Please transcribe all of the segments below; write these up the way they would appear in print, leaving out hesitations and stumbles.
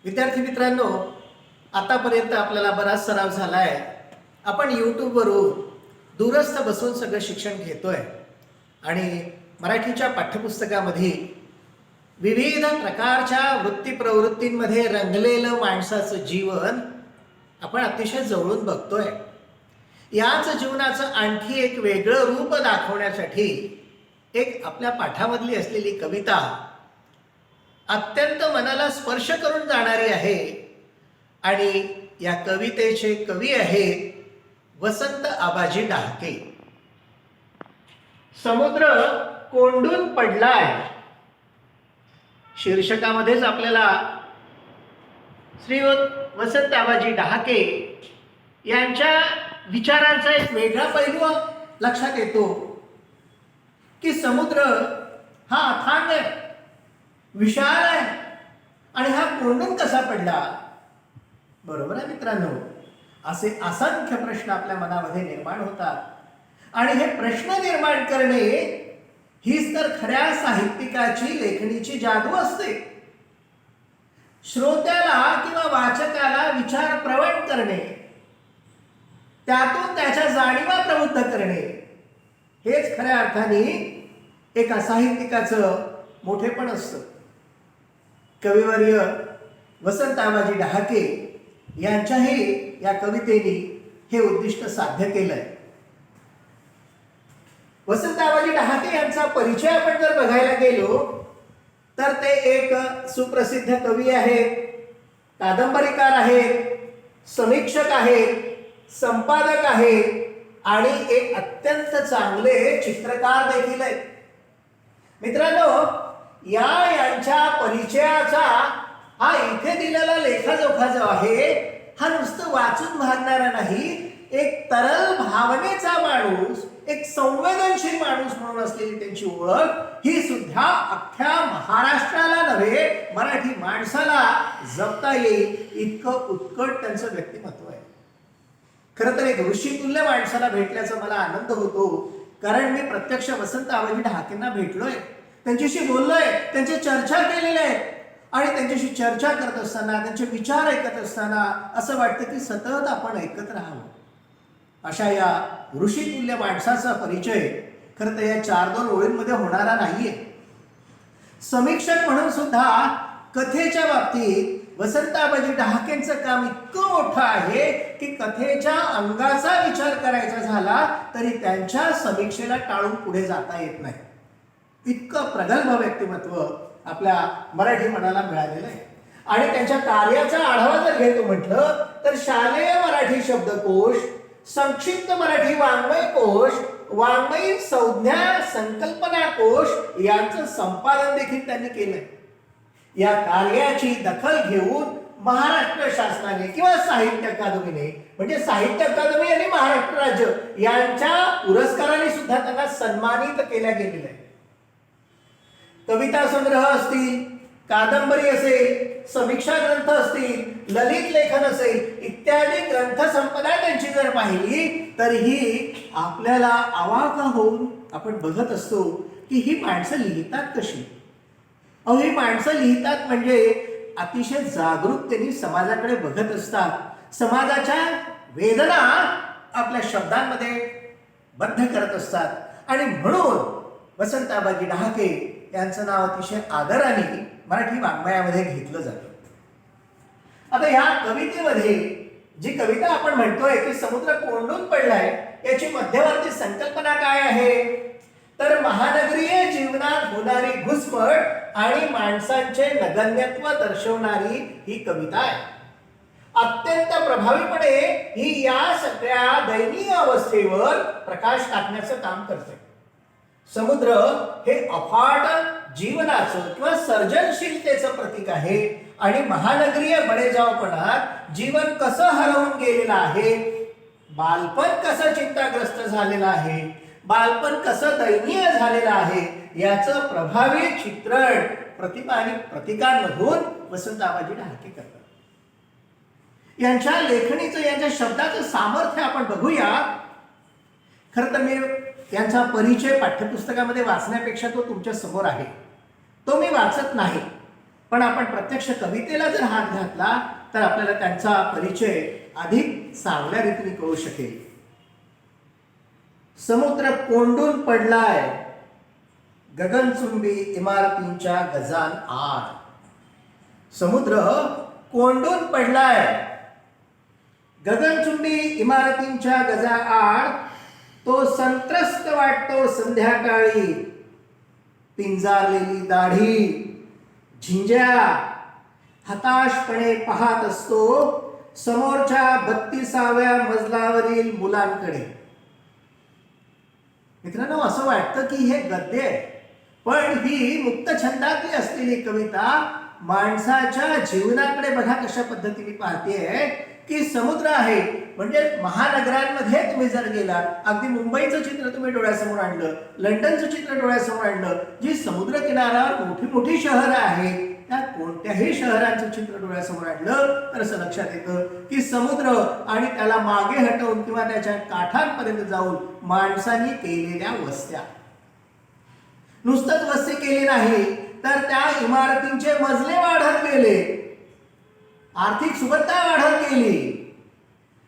विद्यार्थी मित्रांनो, आतापर्यंत आपल्याला बराच सराव झाला आहे. आपण यूट्यूबवरून दूरस्थ बसून सगळं शिक्षण घेतोय आणि मराठीच्या पाठ्यपुस्तकामध्ये विविध प्रकारच्या वृत्ती प्रवृत्तींमध्ये रंगलेलं माणसाचं जीवन आपण अतिशय जवळून बघतोय. याच जीवनाचं आणखी एक वेगळं रूप दाखवण्यासाठी एक आपल्या पाठामधली असलेली कविता अत्यंत मनाला स्पर्श करून जाणारी आहे आणि या कवितेचे कवी आहेत वसंत आबाजी डहाके. समुद्र कोंडून पडलाय शीर्षकामध्येच आपल्याला श्रीयुत वसंत आबाजी डहाके यांच्या विचारांचा एक वेगळा पैलू लक्षात येतो की समुद्र हा अथांग आहे, विशाल आहे आणि हा कोंडून कसा पडला. बरोबर आहे मित्रांनो, असे असंख्य प्रश्न आपल्या मनामध्ये निर्माण होतात आणि हे प्रश्न निर्माण करणे हीच तर खऱ्या साहित्यिकाची लेखणीची जादू असते. श्रोत्याला किंवा वाचकाला विचार प्रवण करणे, त्यातून त्याच्या जाणीवा प्रबुद्ध करणे हेच खऱ्या अर्थाने एका साहित्यिकाचं मोठेपण असतं. कविवर्य वसंत आबाजी डहाके यांच्याही या कवितेने हे उद्दिष्ट साध्य केलंय. वसंत आबाजी डहाके यांचा परिचय आपण जर बघायला गेलो तर ते एक सुप्रसिद्ध कवी आहेत, कादंबरीकार आहेत, समीक्षक आहेत, संपादक आहेत आणि एक अत्यंत चांगले चित्रकार देखील आहेत. मित्रांनो, यांच्या परिचयाचा हा इथे दिलेला लेखाजोखा जो आहे हा नुसतं वाचून भागणारा नाही, एक तरल भावनेचा माणूस, एक संवेदनशील माणूस म्हणून असलेली त्यांची ओळख ही सुद्धा अख्ख्या महाराष्ट्राला नव्हे मराठी माणसाला जपता येईल इतकं उत्कट त्यांचं व्यक्तिमत्व आहे. खरं तर एक ऋषितुल्य माणसाला भेटल्याचा मला आनंद होतो, कारण मी प्रत्यक्ष वसंत आबाजी डहाकेंना भेटलोय, त्यांच्याशी बोललोय, त्यांची चर्चा केलेली आहे आणि त्यांच्याशी चर्चा करत असताना, त्यांचे विचार ऐकत असताना असं वाटतं की सतत आपण ऐकत राहावं. अशा या ऋषितुल्य माणसाचा परिचय खरं तर या 4-2 ओळींमध्ये होणारा नाहीये. समीक्षक म्हणून सुद्धा कथेच्या बाबतीत वसंत आबाजी डहाकेंचं काम इतकं मोठं आहे की कथेच्या अंगाचा विचार करायचा झाला तरी त्यांच्या समीक्षेला टाळून पुढे जाता येत नाही. इतकं प्रगल्भ व्यक्तिमत्व आपल्या मराठी मनाला मिळालेलं आहे. आणि त्यांच्या कार्याचा आढावा जर घ्यायचो म्हटलं तर शालेय मराठी शब्दकोश, संक्षिप्त मराठी वाङ्मय कोश, वाङ्मयीन संज्ञा संकल्पना कोश यांचं संपादन देखील त्यांनी केलंय. या कार्याची दखल घेऊन महाराष्ट्र शासनाने किंवा साहित्य अकादमीने, म्हणजे साहित्य अकादमी आणि महाराष्ट्र राज्य यांच्या पुरस्काराने सुद्धा त्यांना सन्मानित केल्या गेलेलं आहे. कविता संग्रह असतील, कादंबरी असेल, समीक्षा ग्रंथ असतील, ललित लेखन असेल इत्यादी ग्रंथ संपदा त्यांची जर पाहिली तर ही आपल्याला अवाक होऊन आपण बघत असतो की ही माणसं लिहितात कशी. ही माणसं लिहितात म्हणजे अतिशय जागरूकतेने समाजाकडे बघत असतात, समाजाच्या वेदना आपल्या शब्दांमध्ये बद्ध करत असतात आणि म्हणून वसंत आबाजी डहाके यांचं नाव अतिशय आदराने मराठी वाङ्मयामध्ये घेतलं जातं. आता ह्या कवितेमध्ये जी कविता आपण म्हणतोय की समुद्र कोंडून पडलाय याची मध्यवर्ती संकल्पना काय आहे तर महानगरीय जीवनात होणारी घुसमट आणि माणसांचे नगण्यत्व दर्शवणारी ही कविता आहे. अत्यंत प्रभावीपणे ही या सगळ्या दयनीय अवस्थेवर प्रकाश टाकण्याचं काम करते. समुद्र हे अफाट जीवनाचं किंवा सर्जनशीलतेचं प्रतीक आहे आणि महानगरीय बडेजावपणात जीवन कसं हरवून गेलेलं आहे, बालपण कसं चिंताग्रस्त झालेलं आहे, बालपण कसं दयनीय झालेलं आहे याचं प्रभावी चित्रण प्रतिभा आणि प्रतिकांमधून वसंत आबाजी डहाके करतात. यांच्या लेखणीचं, यांच्या शब्दाचं सामर्थ्य आपण बघूया. खरं तर मी यांचा परिचय पाठ्यपुस्तकामध्ये वाचण्यापेक्षा तो तुमच्या समोर आहे, तो मी वाचत नाही. पण आपण प्रत्यक्ष कवितेला जर हात घातला तर आपल्याला त्यांचा परिचय अधिक चांगल्या रीतीने कळू शकेल. समुद्र कोंडून पडलाय गगनचुंबी इमारतींच्या गजान आड. समुद्र कोंडून पडलाय गगनचुंबी इमारतींच्या गजा आड. तो संत्रस्त वाटतो संध्याकाळी. पिंजारलेली दाढी झिंज्या हताशपणे पाहत असतो समोरच्या 32व्या मजल्यावरील मुलांकडे. मित्रांनो, असं वाटतं की हे गद्य आहे, पण ही मुक्तछंदातली असलेली कविता माणसाच्या जीवनाकडे बघा कशा पद्धतीने पाहतेय की समुद्र आहे म्हणजे महानगरांमध्ये तुम्ही जर गेलात, अगदी मुंबईचं चित्र तुम्ही डोळ्यासमोर आणलं, लंडनचं चित्र डोळ्यासमोर आणलं, जी समुद्र किनाऱ्यावर मोठी मोठी शहरं आहेत, त्या कोणत्याही शहरांचं चित्र डोळ्यासमोर आणलं तर असं लक्षात येतं की समुद्र आणि त्याला मागे हटवून किंवा त्याच्या काठांपर्यंत जाऊन माणसांनी केलेल्या वस्त्या. नुसतंच वस्ती केली नाही तर त्या इमारतींचे मजले वाढत गेले, आर्थिक सुबत्ता वाढत गेली.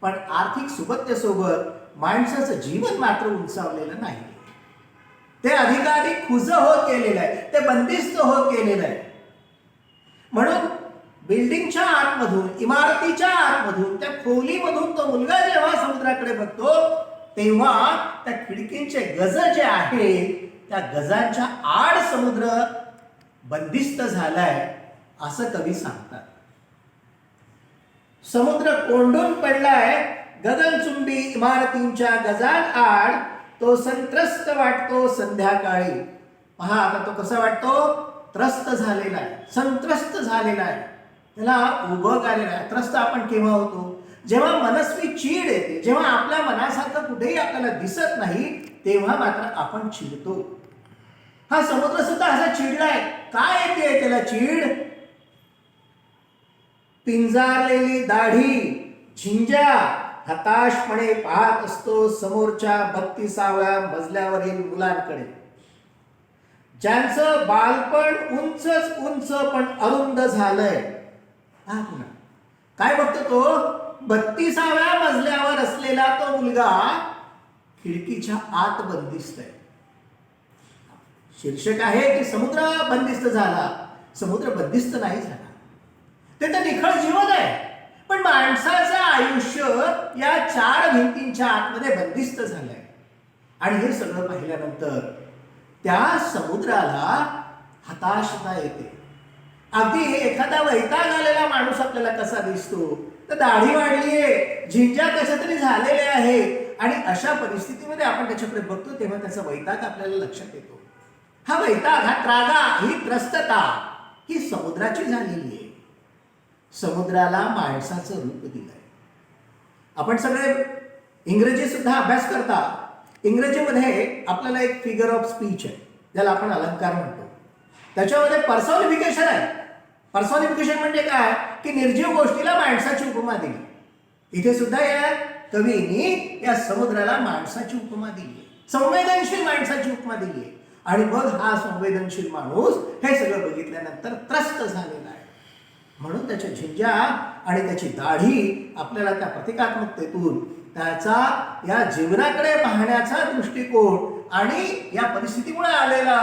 पण आर्थिक सुबत्तेसोबत माणसाचं जीवन मात्र उंचावलेलं नाही. ते अधिकाधिक खुजं होत गेलेलं आहे, ते बंदिस्त होत गेलेलं आहे. म्हणून बिल्डिंगच्या आतमधून, इमारतीच्या आतमधून, त्या खोलीमधून तो मुलगा जेव्हा समुद्राकडे बघतो तेव्हा त्या खिडकींचे गज जे आहेत त्या गजांच्या आड समुद्र बंदिस्त झालाय असं कवी सांगतात. समुद्र कोंडून पडलाय गगनचुंबी इमारतींच्या गजात आड. तो संत्रस्त वाटतो संध्याकाळी. पहा आता तो कसा वाटतो, त्रस्त झालेला आहे, संत्रस्त झालेला आहे, त्याला उभं आलेला आहे. त्रस्त आपण केव्हा होतो, जेव्हा मनस्वी चीड येते, जेव्हा आपल्या मनासारखं कुठेही आपल्याला दिसत नाही तेव्हा मात्र आपण चिडतो. हा समुद्र सुद्धा असा चिडलाय. काय येते त्याला चीड, पिंजारलेली दाढी झिंज्या हताशपणे पाहत असतो समोरच्या 32व्या मजल्यावरील मुलांकडे, ज्यांचं बालपण उंचच उंच पण अरुंद झालंय. काय बघतो तो, 32व्या मजल्यावर असलेला तो मुलगा खिडकीच्या आत बंदिस्त आहे. शीर्षक आहे की समुद्र बंदिस्त झाला. समुद्र बंदिस्त नाही झाला, ते तर निखळ जीवन आहे. पण माणसाचं आयुष्य या 4 भिंतींच्या आतमध्ये बंदिस्त झालंय. आणि हे सगळं पाहिल्यानंतर त्या समुद्राला हताशता येते. अगदी एखादा वैताग आलेला माणूस आपल्याला कसा दिसतो, तर दाढी वाढलीये, झिंज्या कशा तरी झालेल्या आहे, आणि अशा परिस्थितीमध्ये आपण त्याच्याकडे बघतो तेव्हा त्याचा वैताग आपल्याला लक्षात येतो. हा वैताग, हा त्रागा, ही त्रस्तता ही समुद्राची झालेली आहे. समुद्राला माणसाचं रूप दिलंय. आपण सगळे इंग्रजी सुद्धा अभ्यास करता. इंग्रजीमध्ये आपल्याला एक फिगर ऑफ स्पीच आहे, ज्याला आपण अलंकार म्हणतो. त्याच्यामध्ये पर्सॉनिफिकेशन आहे. पर्सॉनिफिकेशन म्हणजे काय की निर्जीव गोष्टीला माणसाची उपमा दिली. इथे सुद्धा या कवीनी या समुद्राला माणसाची उपमा दिली, संवेदनशील माणसाची उपमा दिली. आणि मग हा संवेदनशील माणूस हे सगळं बघितल्यानंतर त्रस्त झालेला आहे. म्हणून त्याच्या झिंज्या आणि त्याची दाढी आपल्याला त्या प्रतिकात्मकतेतून त्याचा या जीवनाकडे पाहण्याचा दृष्टिकोन आणि या परिस्थितीमुळे आलेला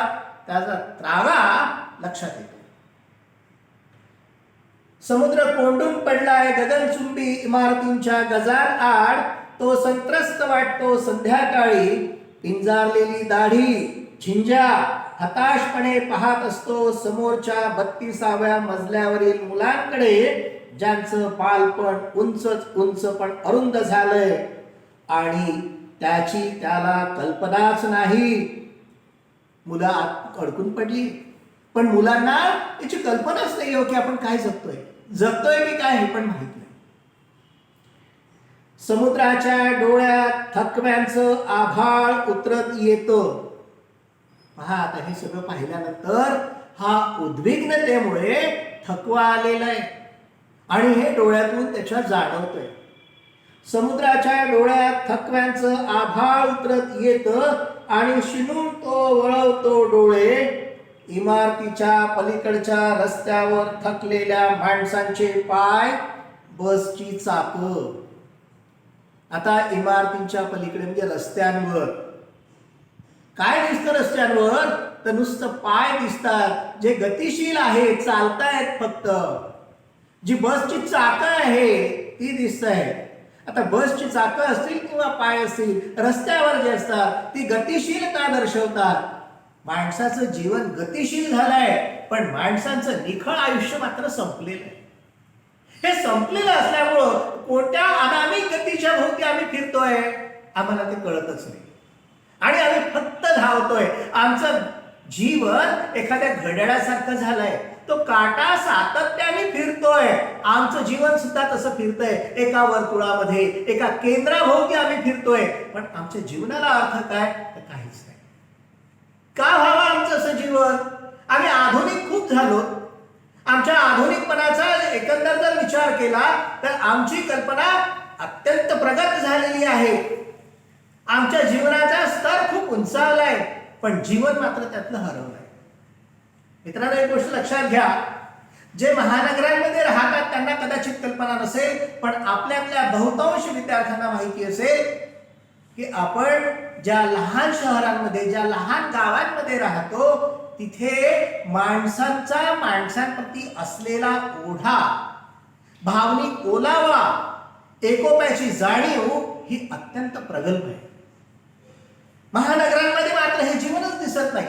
त्याचा त्रागा लक्षात येतो. समुद्र कोंडून पडलाय गगनचुंबी इमारतींच्या गजात आड. तो संत्रस्त वाटतो संध्याकाळी. पिंजारलेली दाढी झिंज्या हताशपणे पाहत असतो समोरच्या 32व्या मजल्यावरील मुलांकडे, ज्यांचं बालपण उंचच उंच पण अरुंद झालंय आणि त्याची त्याला कल्पनाच नाही. मुलं आत अडकून पडली, पण मुलांना याची कल्पनाच नाही हो की आपण काय जगतोय की काय हे पण माहित नाही. समुद्राच्या डोळ्यात थकव्यांचं आभाळ उतरत येतं. पहा आता हे सगळं पाहिल्यानंतर हा उद्विग्नतेमुळे थकवा आलेला आहे आणि हे डोळ्यातून त्याच्या जाणवतंय. समुद्राच्या डोळ्यात थकव्यांचं आभाळ उतरत येतं आणि शिनून तो वळवतो डोळे. इमारतीच्या पलीकडच्या रस्त्यावर थकलेल्या माणसांचे पाय, बसची चाकं. आता इमारतींच्या पलीकडे म्हणजे रस्त्यांवर काय दिसतं? रस्त्यांवर तर नुसतं पाय दिसतात, जे गतिशील आहे, चालतायत फक्त. जी बसची चाकं आहे ती दिसत आहे. आता बसची चाकं असतील किंवा पाय असतील, रस्त्यावर जे असतात ती गतिशीलता दर्शवतात. माणसाचं जीवन गतिशील झालंय, पण माणसांचं निखळ आयुष्य मात्र संपलेलं आहे. हे संपलेलं असल्यामुळं कोणत्या अनामिक गतीच्या भोवती आम्ही फिरतोय आम्हाला ते कळतच नाही, आणि आम्ही फक्त धावतोय. आमचं जीवन एखाद्या घड्याळासारखं झालंय, तो काटा सातत्याने फिरतोय. आमचं जीवन सुद्धा तसं फिरतंय, एका वर्तुळामध्ये, एका केंद्राभोवती आम्ही फिरतोय. पण आमच्या जीवनाला अर्थ काय? तर काहीच नाही. का व्हावं आमचं असं जीवन? आम्ही आधुनिक खूप झालो. आमच्या आधुनिकपणाचा एकंदर जर विचार केला तर आमची कल्पना अत्यंत प्रगत झालेली आहे. आमच्या जीवनाचा स्तर खूप उंचावलाय, पण जीवन मात्र त्यातलं हरवलंय. मित्रांनो, एक गोष्ट लक्षात घ्या, जे महानगरांमध्ये राहतात त्यांना कदाचित कल्पना नसेल, पण आपल्या बहुतांश विद्यार्थ्यांना माहिती असेल की आपण ज्या लहान शहरांमध्ये, ज्या लहान गावांमध्ये राहतो, तिथे माणसांप्रती असलेला ओढा, भावनिक ओलावा, एकोप्याची जाणीव ही अत्यंत प्रगल्भ आहे. महानगरांमध्ये मात्र हे जीवनच दिसत नाही.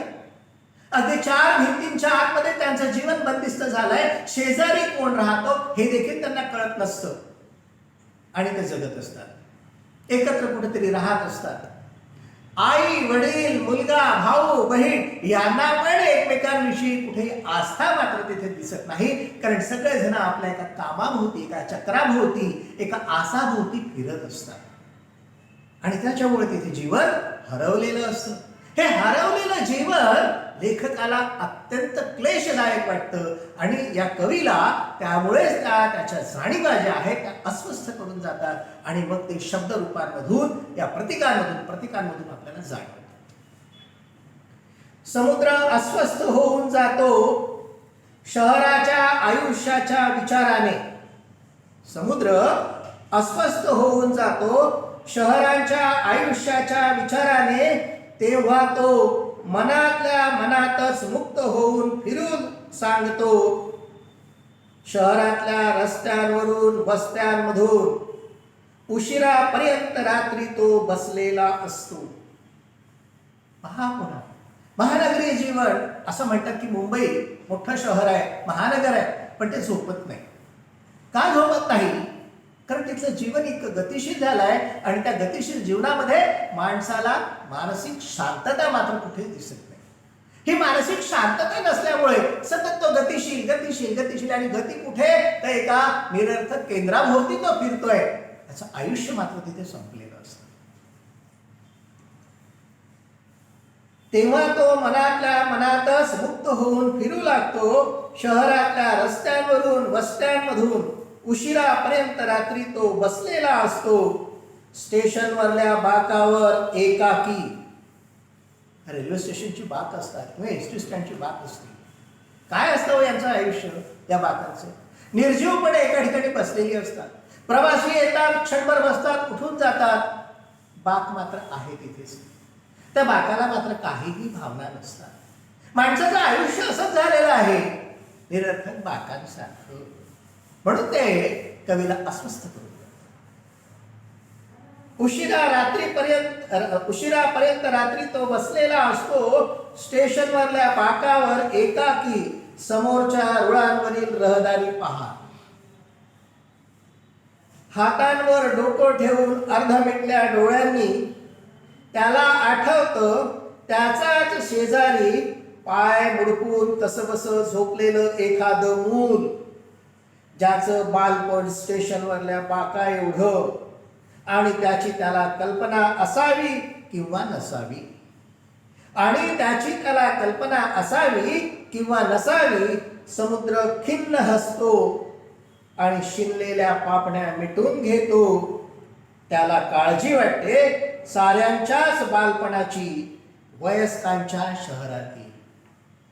अगदी 4 भिंतींच्या आतमध्ये त्यांचं जीवन बंदिस्त झालंय. शेजारी कोण राहतो हे देखील त्यांना कळत नसतं, आणि ते जगत असतात, एकत्र कुठेतरी राहत असतात. आई वडील, मुलगा, भाऊ, बहीण यांना पण एकमेकांविषयी कुठे आस्था मात्र तिथे दिसत नाही, कारण सगळेजण आपल्या एका कामाभोवती, एका चक्राभोवती, एका आसाभोवती फिरत असतात, आणि त्याच्यामुळे तिथे जीवन हरवलेलं असतं. हे हरवलेलं जीवन लेखकाला अत्यंत क्लेशदायक वाटतं, आणि या कवीला त्यामुळेच त्याच्या जाणीवा ज्या आहेत त्या अस्वस्थ करून जातात, आणि मग ते शब्दरूपांमधून, या प्रतीकांमधून आपल्याला जाणवतं. समुद्र अस्वस्थ होऊन जातो शहराच्या आयुष्याच्या विचाराने. समुद्र अस्वस्थ होऊन जातो शहरांच्या आयुष्याच्या विचाराने, तेव्हा तो मनातल्या मनातच मुक्त होऊन फिरून सांगतो. शहरातल्या रस्त्यांवरून, वस्त्यांमधून उशिरापर्यंत रात्री तो बसलेला असतो. पहा पुन्हा, महानगरी जीवन, असं म्हणतात की मुंबई मोठं शहर आहे, महानगर आहे, पण ते झोपत नाही. का झोपत नाही? कारण तिथलं जीवन इतकं गतिशील झालंय, आणि त्या गतिशील जीवनामध्ये माणसाला मानसिक शांतता मात्र कुठे दिसत नाही. ही मानसिक शांतता नसल्यामुळे सतत तो गतिशील गतिशील गतिशील, आणि गती कुठे? तर एका निरर्थक केंद्राभोवती तो फिरतोय. त्याचं आयुष्य मात्र तिथे संपलेलं असतं. तेव्हा तो मनातल्या मनातच मुक्त होऊन फिरू लागतो. शहरातल्या रस्त्यांवरून, वस्त्यांमधून उशिरापर्यंत रात्री तो बसलेला असतो. स्टेशनवरल्या बाकावर एकाकी. रेल्वे स्टेशनची बाक असतात किंवा एसटी स्टँडची बाक असते. काय असतं यांचं आयुष्य या बाकांचं? निर्जीवपणे एका ठिकाणी बसलेली असतात. प्रवासी येतात, क्षणभर बसतात, उठून जातात. बाक मात्र आहे तिथेच. त्या बाकाला मात्र काहीही भावना नसतात. माणसाचं आयुष्य असंच झालेलं आहे, निरर्थक बाकांसारखं. म्हणून ते कवीला अस्वस्थ करून उशिरापर्यंत रात्री तो बसलेला असतो. स्टेशनवरल्या बाकावर एकाकी, समोरच्या रुळांवरील रहदारी पहा. हातांवर डोकं ठेवून अर्धमिटल्या डोळ्यांनी त्याला आठवतं त्याचाच शेजारी पाय मुडपून कसबस झोपलेलं एखादं मूल, ज्याचं बालपण स्टेशनवरल्या बाका एवढं, आणि त्याची त्याला कल्पना असावी किंवा नसावी. आणि त्याची त्याला कल्पना असावी किंवा नसावी, समुद्र खिन्न हसतो आणि शिनलेल्या पापण्या मिटून घेतो. त्याला काळजी वाटते साऱ्यांच्याच बालपणाची, वयस्कांच्या शहरातील.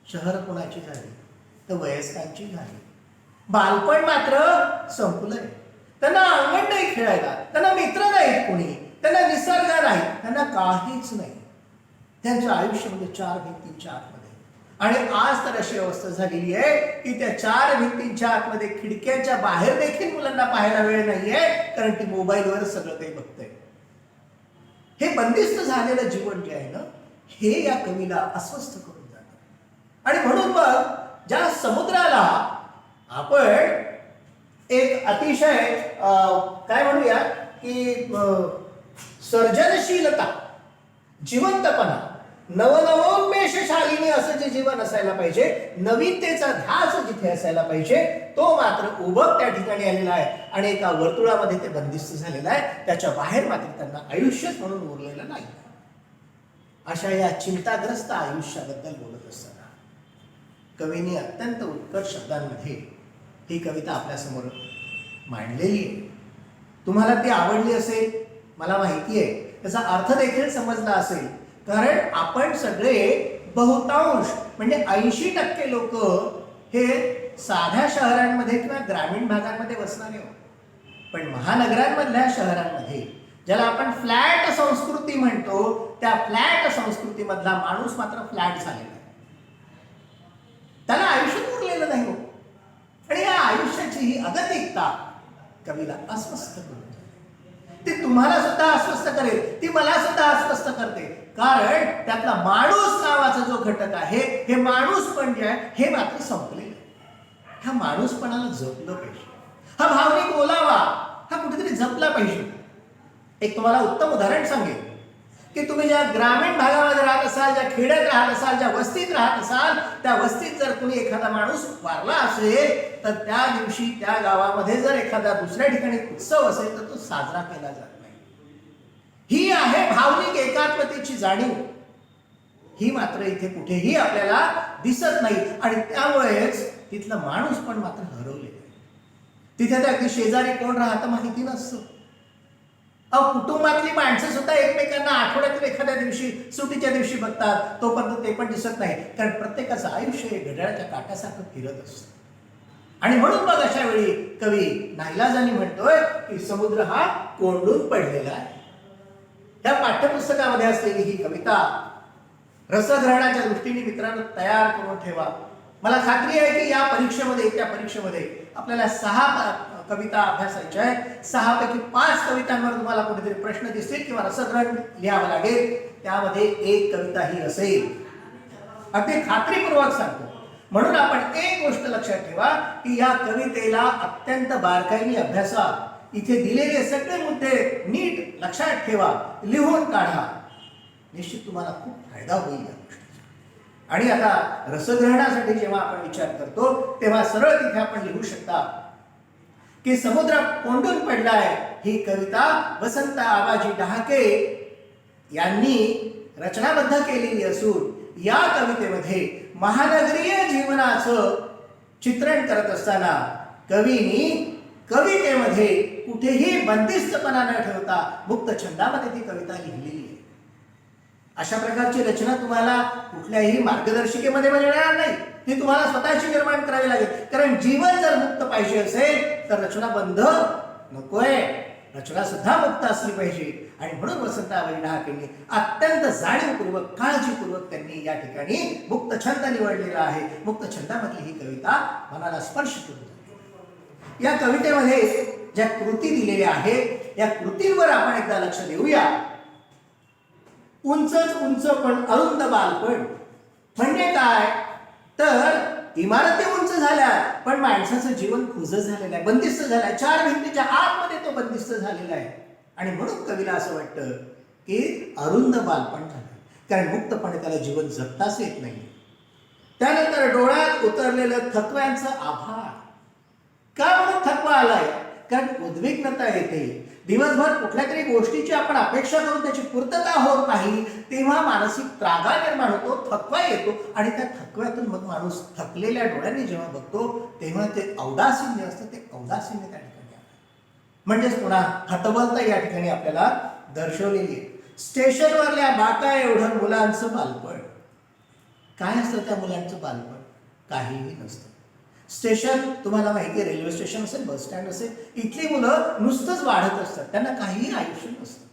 शहर कोणाची झाली तर वयस्कांची झाली. बालपण मात्र संपलंय. त्यांना अंगण नाही खेळायला, त्यांना मित्र नाहीत कोणी, त्यांना निसर्ग नाही, त्यांना काहीच नाही. त्यांच्या आयुष्यामध्ये चार भिंतींच्या आतमध्ये. आणि आज तर अशी अवस्था झालेली आहे की त्या चार भिंतींच्या आतमध्ये खिडक्यांच्या बाहेर देखील मुलांना पाहायला वेळ नाहीये, कारण ती मोबाईलवर सगळं काही बघतंय. हे बंदिस्त झालेलं जीवन जे आहे ना, हे या कवीला अस्वस्थ करून जातं. आणि म्हणून मग ज्या समुद्राला आपण एक अतिशय काय म्हणूया की सर्जनशीलता, जिवंतपणा, नवनवोन्मेषशालिनी असं जे जीवन असायला पाहिजे, नवीनतेचा ध्यास जिथे असायला पाहिजे, तो मात्र उभं त्या ठिकाणी आलेला आहे आणि एका वर्तुळामध्ये ते बंदिस्त झालेलं आहे. त्याच्या बाहेर मात्र त्यांना आयुष्यच म्हणून उरलेलं नाही. अशा या चिंताग्रस्त आयुष्याबद्दल बोलत असताना कवीने अत्यंत उत्कट शब्दांमध्ये ही कविता आपल्यासमोर मांडलेली आहे. तुम्हाला ती आवडली असेल मला माहिती आहे, त्याचा अर्थ देखील समजला असेल, कारण आपण सगळे बहुतांश म्हणजे 80% लोक हे साध्या शहरांमध्ये किंवा ग्रामीण भागांमध्ये बसणारे आहोत. पण महानगरांमधल्या शहरांमध्ये ज्याला आपण फ्लॅट संस्कृती म्हणतो, त्या फ्लॅट संस्कृतीमधला माणूस मात्र फ्लॅट झालेला आहे. त्याला आयुष्य उरलेलं नाही हो. आणि या आयुष्याची ही अगतिकता कवीला अस्वस्थ करते. ती तुम्हाला सुद्धा अस्वस्थ करेल, ती मला सुद्धा अस्वस्थ करते, कारण त्यातला माणूस नावाचा जो घटक आहे, हे माणूस पण जे आहे हे मात्र संपलेलं आहे. ह्या माणूसपणाला जपलं पाहिजे. हा भावनिक ओलावा हा कुठेतरी जपला पाहिजे. एक तुम्हाला उत्तम उदाहरण सांगेल की तुम्ही ज्या ग्रामीण भागामध्ये राहत असाल, ज्या खेड्यात राहत असाल, ज्या वस्तीत राहत असाल, त्या वस्तीत जर तुम्ही एखादा माणूस वारला असेल तर त्या दिवशी त्या गावामध्ये जर एखादा दुसऱ्या ठिकाणी उत्सव असेल तर तो साजरा केला जात नाही. ही आहे भावनिक एकात्मतेची जाणीव. ही मात्र इथे कुठेही आपल्याला दिसत नाही आणि त्यामुळेच तिथला माणूस पण मात्र हरवलेला आहे. तिथे त्या अगदी शेजारी कोण राहतं माहिती नसतं. कुटुंबातली माणसं सुद्धा एकमेकांना आठवड्यातील एखाद्या दिवशी, सुट्टीच्या दिवशी बघतात, तोपर्यंत ते पण दिसत नाही, कारण प्रत्येकाचं आयुष्य हे घड्याळाच्या काट्यासारखं फिरत असतं. आणि म्हणून मग अशा वेळी कवी नाईलाजाने म्हणतोय की समुद्र हा कोंडून पडलेला आहे. त्या पाठ्यपुस्तकामध्ये असलेली ही कविता रसग्रहणाच्या दृष्टीने मित्रांनो तयार करून ठेवा. मला खात्री आहे की या परीक्षेमध्ये, त्या परीक्षेमध्ये आपल्याला 6 कविता अभ्यासायच्या आहेत. 6 पैकी 5 कवितांवर तुम्हाला कुठेतरी प्रश्न दिसतील किंवा रसग्रहण लिहावं लागेल. त्यामध्ये एक कविता ही असेल, अगदी खात्रीपूर्वक सांगतो. म्हणून आपण एक गोष्ट लक्षात ठेवा की या कवितेला अत्यंत बारकाईने अभ्यासा. इथे दिलेले सगळे मुद्दे नीट लक्षात ठेवा, लिहून काढा. निश्चित तुम्हाला खूप फायदा होईल या गोष्टीचा. आणि आता रसग्रहणासाठी जेव्हा आपण विचार करतो तेव्हा सरळ तिथे आपण लिहू शकता की समुद्र कोंडून पडलाय ही कविता वसंत आबाजी डहाके यांनी रचनाबद्ध केलेली असून या कवितेमध्ये महानगरीय जीवनाचं चित्रण करत असताना कवीनी कवितेमध्ये कुठेही बंदिस्तपणा न ठेवता मुक्त छंदामध्ये ती कविता लिहिलेली आहे. अशा प्रकारची रचना तुम्हाला कुठल्याही मार्गदर्शिकेमध्ये मिळणार नाही. ती तुम्हाला स्वतःची निर्माण करावी लागेल, कारण जीवन जर मुक्त पाहिजे असेल तर रचना बंध नकोय, रचना सुद्धा मुक्त असली पाहिजे. आणि म्हणून वसंत आबाजी डहाकेंनी अत्यंत जाणीवपूर्वक, काळजीपूर्वक त्यांनी या ठिकाणी मुक्त छंद निवडलेला आहे. मुक्त छंदामधली ही कविता मनाला स्पर्श करून जाते. या कवितेमध्ये ज्या कृती दिलेल्या आहेत या कृतींवर आपण एकदा लक्ष देऊया. उंचच उंच पण अरुंद बालपण म्हणजे काय तर इमारती उंच झाल्या पण माणसाचं जीवन खुज झालेलं आहे, बंदिस्त झालं आहे. 4 भिंतीच्या आतमध्ये तो बंदिस्त झालेला आहे. आणि म्हणून कवीला असं वाटतं की अरुंद बालपण झालं, कारण मुक्तपणे त्याला जीवन जगताच येत नाही. त्यानंतर डोळ्यात उतरलेलं थकव्यांचं आभार. का म्हणून थकवा आलाय? कारण उद्विग्नता येते. दिवसभर कुठल्या तरी गोष्टीची आपण अपेक्षा करून त्याची पूर्तता होत नाही, तेव्हा मानसिक त्रागा निर्माण होतो, थकवा येतो. आणि त्या थकव्यातून मग माणूस थकलेल्या डोळ्यांनी जेव्हा बघतो तेव्हा ते औदासीन्य असतं. ते औदासीन्य त्या ठिकाणी म्हणजेच पुन्हा हतबलता या ठिकाणी आपल्याला दर्शवलेली आहे. स्टेशनवरल्या बाका एवढं मुलांचं बालपण. काय असतं त्या मुलांचं बालपण? काहीही नसतं. स्टेशन तुम्हाला माहिती आहे, रेल्वे स्टेशन असेल, बस स्टँड असेल, इथली मुलं नुसतंच वाढत असतात, त्यांना काहीही आयुष्य नसतं.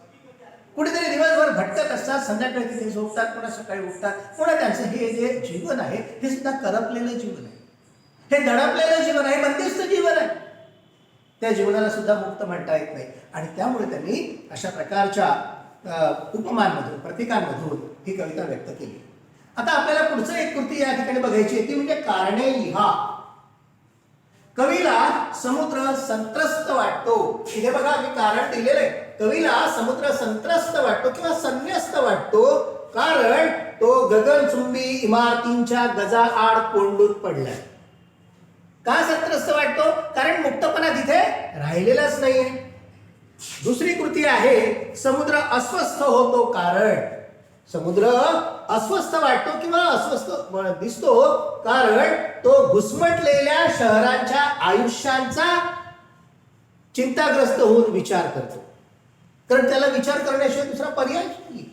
कुठेतरी दिवसभर भटकत असतात, संध्याकाळी तिथे झोपतात, पुन्हा सकाळी उठतात. पुन्हा त्यांचं हे जे जीवन आहे हे सुद्धा करपलेलं जीवन आहे, हे दडपलेलं जीवन आहे, बंदिस्त जीवन आहे. त्या जीवनाला सुद्धा मुक्त म्हणता येत नाही. आणि त्यामुळे त्यांनी अशा प्रकारच्या उपमांमधून, प्रतीकांमधून ही कविता व्यक्त केली. आता आपल्याला पुढचं एक कृती या ठिकाणी बघायची आहे, ती म्हणजे कारणे लिहा. कवीला समुद्र संत्रस्त वाटतो. इथे बघा मी कारण दिलेलं आहे. कवीला समुद्र संत्रस्त वाटतो किंवा संन्यस्त वाटतो, कारण तो गगनचुंबी इमारतींच्या गजाआड कोंडून पडलाय. का संत्रस्त वाटतो? कारण मुक्तपणा तिथे राहिलेलाच नाहीये. दुसरी कृती आहे समुद्र अस्वस्थ होतो. कारण समुद्र अस्वस्थ वाटतो किंवा अस्वस्थ दिसतो, कारण तो घुसमटलेल्या शहरांच्या आयुष्यांचा चिंताग्रस्त होऊन विचार करतो. कारण त्याला विचार करण्याशिवाय दुसरा पर्याय नाही.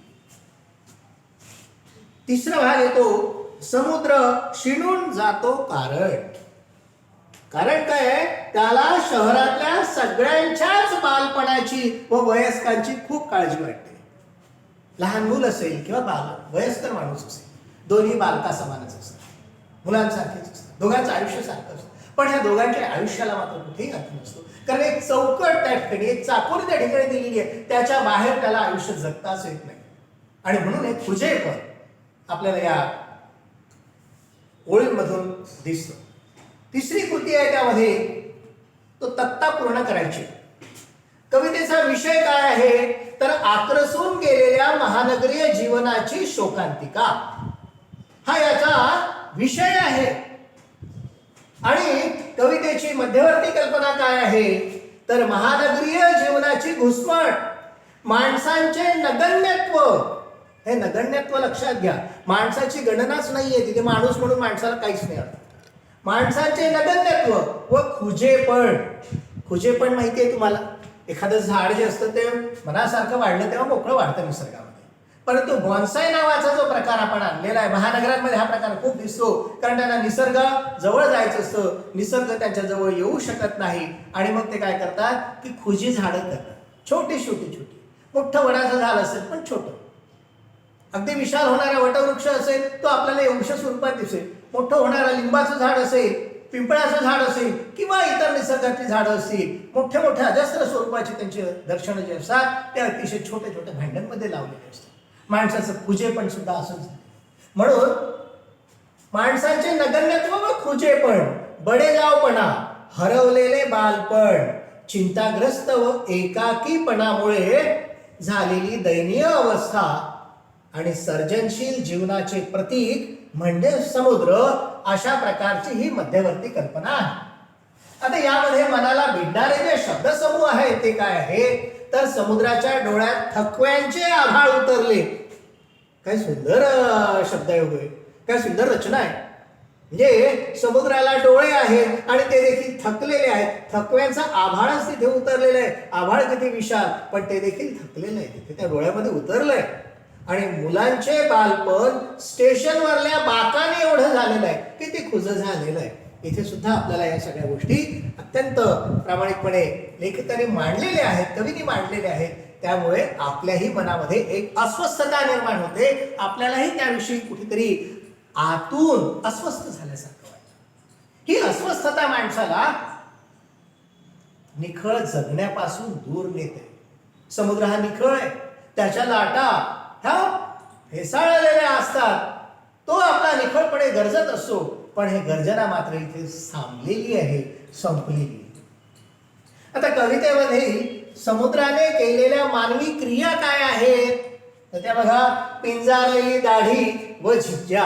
तिसरा भाग येतो समुद्र शिणून जातो. कारण काय आहे? त्याला शहरातल्या सगळ्यांच्याच बालपणाची व वयस्कांची खूप काळजी वाटते. लहान मूल असेल किंवा वयस्कर माणूस असेल, दोन्ही बालका समानच असतात, मुलांसारखेच असतात, दोघांचं आयुष्य सारखं असतं. पण ह्या दोघांच्या आयुष्याला मात्र कुठेही अर्थ नसतो. कारण एक चौकट त्या ठिकाणी, एक चाकोरी त्या ठिकाणी दिलेली आहे, त्याच्या बाहेर त्याला आयुष्य जगताच येत नाही. आणि म्हणून एक खुजेपण आपल्याला या ओळींमधून दिसतो. तिसरी कृती आहे त्यामध्ये, तो तक्ता पूर्ण करायची. कवितेचा विषय काय आहे तर आक्रसून गेलेल्या महानगरीय जीवनाची शोकांतिका हा याचा विषय आहे. आणि कवितेची मध्यवर्ती कल्पना काय आहे तर महानगरीय जीवनाची घुसमट, माणसांचे नगण्यत्व. हे नगण्यत्व लक्षात घ्या. माणसाची गणनाच नाहीये तिथे, माणूस म्हणून माणसाला काहीच नाही अर्थ. माणसाचे नगण्यत्व व खुजेपण माहिती आहे तुम्हाला. एखादं झाड जे असतं ते मनासारखं वाढलं तेव्हा मोकळं वाढतं निसर्गामध्ये. परंतु बॉन्साय नावाचा जो प्रकार आपण आणलेला आहे, महानगरांमध्ये हा प्रकार खूप दिसतो. कारण त्यांना निसर्ग जवळ जायचं असतं, निसर्ग त्यांच्या जवळ येऊ शकत नाही. आणि मग ते काय करतात की खुजी झाडं करतात, छोटी छोटी. मोठं वडाचं झाड असेल पण छोटं, अगदी विशाल होणारा वटवृक्ष असेल तो आपल्याला एवढ्या स्वरूपात दिसेल. मोठं होणारं लिंबाचं झाड असेल, पिंपळाचं झाड असेल किंवा इतर निसर्गाची झाडं असतील, मोठ्या अजस्र स्वरूपाचे त्यांचे दर्शन जे असतात ते अतिशय छोट्या भांड्यांमध्ये लावलेले असतात. माणसाचं खुजेपण सुद्धा असंच. म्हणून माणसाचे नगण्यत्व व खुजेपण, बडेजावपणा, हरवलेले बालपण, चिंताग्रस्त व एकाकीपणामुळे झालेली दयनीय अवस्था आणि सर्जनशील जीवनाचे प्रतीक म्हणजे समुद्र, अशा प्रकारची ही मध्यवर्ती कल्पना आहे. आता यामध्ये मनाला भिडणारे जे शब्दसमूह आहेत ते काय आहे तर समुद्राच्या डोळ्यात थकव्यांचे आभाळ उतरले. काय सुंदर शब्दयोग आहे, काय सुंदर रचना आहे. म्हणजे समुद्राला डोळे आहेत आणि ते देखील थकलेले आहेत. थकव्यांचा आभाळच तिथे उतरलेला आहे. आभाळ किती विशाल, पण ते देखील थकलेलं आहे, तिथे त्या डोळ्यामध्ये उतरलंय. आणि मुलांचे बालपण स्टेशनवरल्या बाकाने एवढं झालेलं आहे की ते खुज झालेलं आहे. इथे सुद्धा आपल्याला या सगळ्या गोष्टी अत्यंत प्रामाणिकपणे लेखकाने मांडलेल्या आहेत, कवीने मांडलेल्या आहेत. त्यामुळे आपल्याही मनामध्ये एक अस्वस्थता निर्माण होते, आपल्यालाही त्याविषयी कुठेतरी आतून अस्वस्थ झाल्यासारखं वाटतं. ही अस्वस्थता माणसाला निखळ जगण्यापासून दूर नेते. समुद्र हा निखळ आहे, त्याच्या लाटा ह्या फेसाळलेल्या असतात, तो आपला निखळपणे गरजत असतो. पण हे गर्जना मात्र इथे थांबलेली आहे, संपलेली. आता कवितेमध्ये समुद्राने केलेल्या मानवी क्रिया काय आहेत तर त्या बघा, पिंजारलेली दाढी व झिंजा.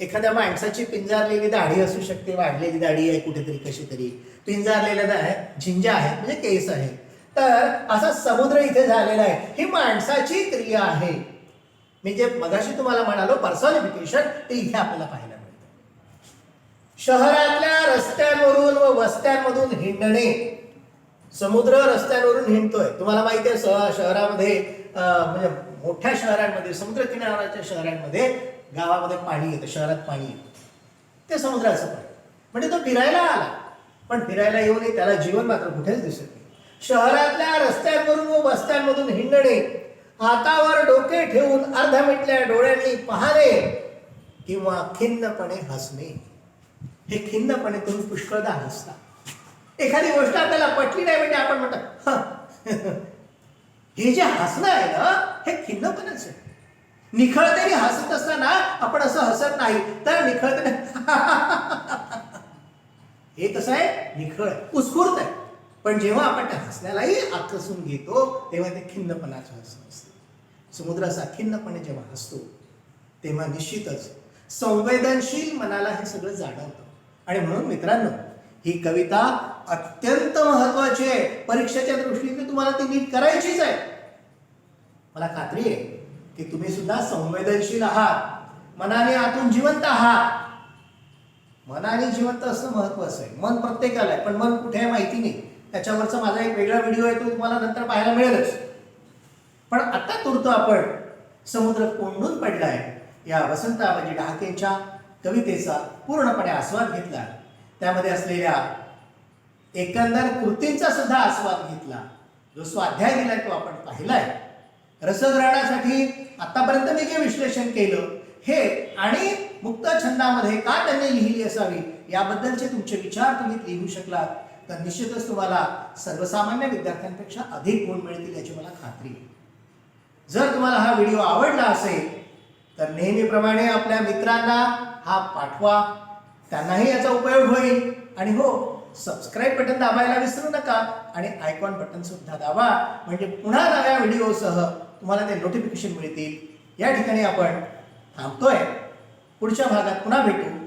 एखाद्या माणसाची पिंजारलेली दाढी असू शकते, वाढलेली दाढी आहे कुठेतरी कशी तरी, पिंजारलेल्या झिंजा आहेत म्हणजे केस आहे. तर असा समुद्र इथे झालेला आहे, ही माणसाची क्रिया आहे. मी जे मगाशी तुम्हाला म्हणालो पर्सॉनिफिकेशन ते इथे आपल्याला पाहायला मिळतं. शहरातल्या रस्त्यांवरून व वस्त्यांमधून हिंडणे. समुद्र रस्त्यांवरून हिंडतोय, तुम्हाला माहिती आहे शहरामध्ये म्हणजे मोठ्या शहरांमध्ये, समुद्र किनाऱ्याच्या शहरांमध्ये गावामध्ये पाणी येतं, शहरात पाणी येतं, ते समुद्राचं पाणी. म्हणजे तो फिरायला आला, पण फिरायला येऊनही त्याला जीवन मात्र कुठेच दिसत नाही. शहरातल्या रस्त्यांवरून व वस्त्यांमधून हिंडणे, हातावर डोके ठेवून अर्धमिटल्या डोळ्यांनी पाहणे किंवा खिन्नपणे हसणे. हे खिन्नपणे तुम्ही पुष्कळदा हसता. एखादी गोष्ट आपल्याला पटली नाही म्हणजे आपण म्हणतो हे जे हसणं आहे ना, हे खिन्नपणच आहे. निखळतेने हसत असताना आपण असं हसत नाही, तर निखळतेने हे कसं आहे, निखळ उत्स्फूर्त आहे. पण जेव्हा आपण त्या हसण्यालाही आकर्षून घेतो तेव्हा ते खिन्नपणाचं हसणं असतं. समुद्र असा खिन्नपणे जेव्हा हसतो तेव्हा निश्चितच संवेदनशील मनाला हे सगळं जाणवतं. आणि म्हणून मित्रांनो, ही कविता अत्यंत महत्वाची आहे. परीक्षेच्या दृष्टीने तुम्हाला ती नीट करायचीच आहे. मला खात्री आहे की तुम्ही सुद्धा संवेदनशील आहात, मनाने आतून जिवंत आहात. मनाने जिवंत असणं महत्वाचं आहे. मन प्रत्येकाला आहे, पण मन कुठे आहे माहिती नाही. त्याच्यावरचा माझा एक वेगळा व्हिडिओ आहे, तो तुम्हाला नंतर पाहायला मिळेलच. पण आता तुरतो आपण समुद्र कोंडून पडलाय या वसंताबाजी डहाकेच्या कवितेचा पूर्णपणे आस्वाद घेतला. त्यामध्ये असलेल्या एकंदर कृतींचा सुद्धा आस्वाद घेतला. जो स्वाध्याय दिलाय तो आपण पाहिलाय. रसग्रहणासाठी आतापर्यंत मी जे विश्लेषण केलं हे आणि मुक्त छंदामध्ये का त्यांनी लिहिली असावी याबद्दलचे तुमचे विचार तुम्ही लिहू शकलात तर निश्चितच तुम्हाला सर्वसामान्य विद्यार्थ्यांपेक्षा अधिक गुण मिळतील याची मला खात्री आहे. जर तुम्हाला हा व्हिडिओ आवडला असेल तर नेहमीप्रमाणे आपल्या मित्रांना हा पाठवा, त्यांनाही याचा उपयोग होईल. आणि हो, सबस्क्राईब बटन दाबायला विसरू नका आणि आयकॉन बटन सुद्धा दाबा, म्हणजे पुन्हा नव्या व्हिडिओसह तुम्हाला ते नोटिफिकेशन मिळतील. या ठिकाणी आपण थांबतोय. पुढच्या भागात पुन्हा भेटू.